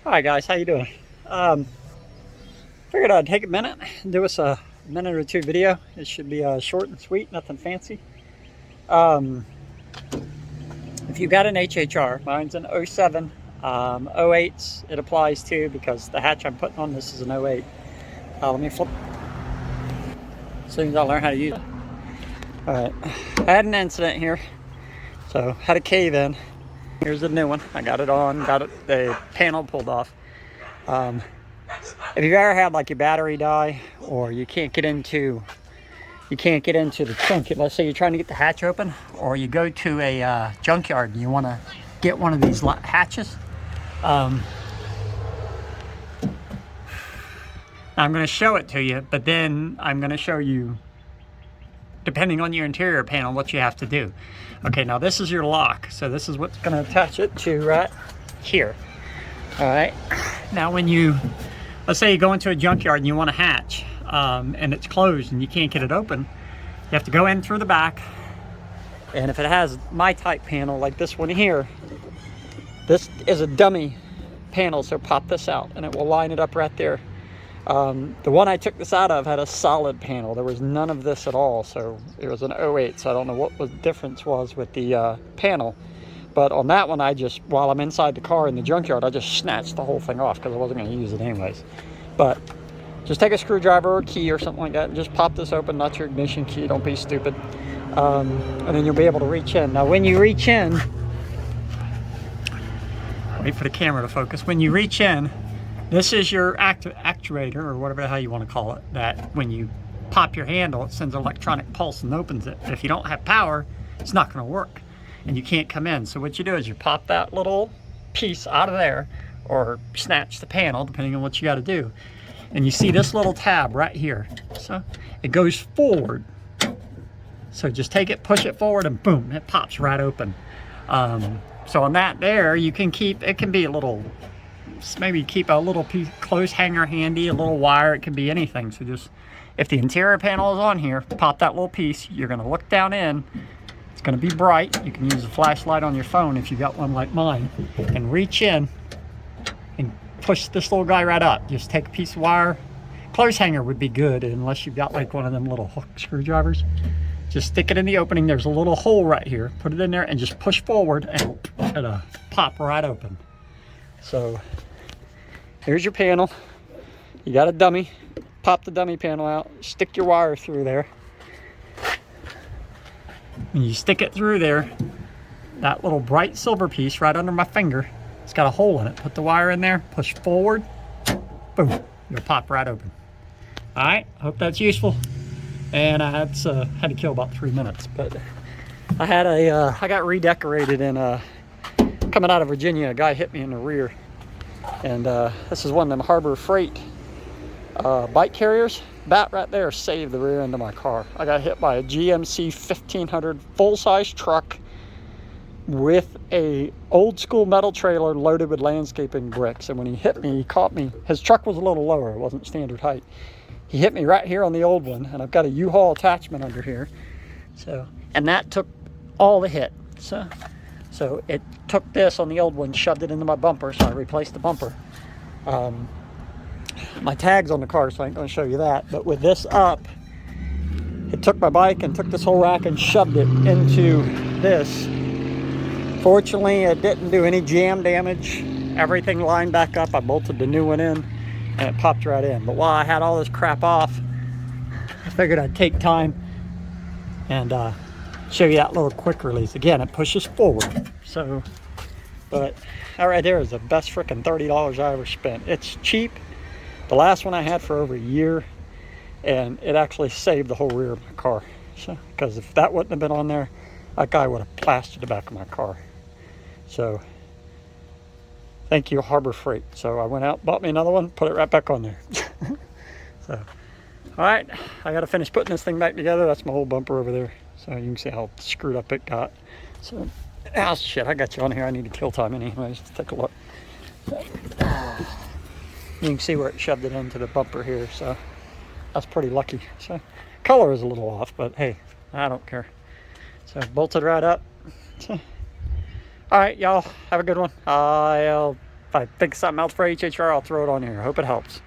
Hi guys, how you doing? Figured I'd take a minute and do us a minute or two video. It should be short and sweet, nothing fancy. Um, if you got an HHR, mine's an '07, '08s it applies to because the hatch I'm putting on this is an '08. Let me flip as soon as I learn how to use it. Alright, I had an incident here, so had a cave in. Here's the new one. I got it on, the panel pulled off. If you've ever had like your battery die, or you can't get into the trunk, let's say you're trying to get the hatch open, or you go to a junkyard and you want to get one of these hatches. I'm going to show it to you, but then I'm going to show you, depending on your interior panel, what you have to do. Okay, now this is your lock, so this is what's going to attach it to right here. All right, now when let's say you go into a junkyard and you want a hatch, and it's closed and you can't get it open, you have to go in through the back. And if it has my type panel like this one here, this is a dummy panel, so pop this out and it will line it up right there. The one I took this out of had a solid panel. There was none of this at all, so it was an '08, so I don't know what the difference was with the panel. But on that one, while I'm inside the car in the junkyard, I just snatched the whole thing off because I wasn't going to use it anyways. But just take a screwdriver or a key or something like that and just pop this open, not your ignition key, don't be stupid. And then you'll be able to reach in. Now when you reach in, wait for the camera to focus. When you reach in, this is your actuator, or whatever the hell you want to call it, that when you pop your handle, it sends an electronic pulse and opens it. If you don't have power, it's not going to work and you can't come in. So what you do is you pop that little piece out of there, or snatch the panel, depending on what you got to do. And you see this little tab right here. So it goes forward. So just take it, push it forward, and boom, it pops right open. So on that there, you can keep, it can be a little, maybe keep a little piece, clothes hanger handy, a little wire, it can be anything. So just, if the interior panel is on here, pop that little piece, you're gonna look down in, it's gonna be bright. You can use a flashlight on your phone if you got one like mine, and reach in and push this little guy right up. Just take a piece of wire. Clothes hanger would be good, unless you've got like one of them little hook screwdrivers. Just stick it in the opening. There's a little hole right here. Put it in there and just push forward and it'll pop right open. So here's your panel. You got a dummy. Pop the dummy panel out. Stick your wire through there. When you stick it through there, that little bright silver piece right under my finger, it's got a hole in it. Put the wire in there, push forward, boom, it'll pop right open. All right, hope that's useful. And I had to kill about 3 minutes, but I got redecorated in coming out of Virginia. A guy hit me in the rear, and this is one of them Harbor Freight bike carriers. That right there saved the rear end of my car. I got hit by a GMC 1500 full-size truck with a old school metal trailer loaded with landscaping bricks. And when he hit me, he caught me. His truck was a little lower, it wasn't standard height. He hit me right here on the old one, and I've got a U-Haul attachment under here. So, and that took all the hit. So it took this on the old one, shoved it into my bumper, so I replaced the bumper. My tag's on the car, so I ain't gonna show you that. But with this up, it took my bike and took this whole rack and shoved it into this. Fortunately, it didn't do any jam damage. Everything lined back up. I bolted the new one in, and it popped right in. But while I had all this crap off, I figured I'd take time and show you that little quick release. Again, it pushes forward. So, but that right there is the best freaking $30 I ever spent. It's cheap. The last one I had for over a year, and it actually saved the whole rear of my car. So, because if that wouldn't have been on there, that guy would have plastered the back of my car. So, thank you, Harbor Freight. So I went out, bought me another one, put it right back on there. So, all right, I got to finish putting this thing back together. That's my whole bumper over there. So you can see how screwed up it got. So, oh shit, I got you on here. I need to kill time anyways. Let's take a look. You can see where it shoved it into the bumper here. So that's pretty lucky. So color is a little off, but hey, I don't care. So bolted right up. So, all right, y'all, have a good one. I'll I think of something else for HHR, I'll throw it on here. Hope it helps.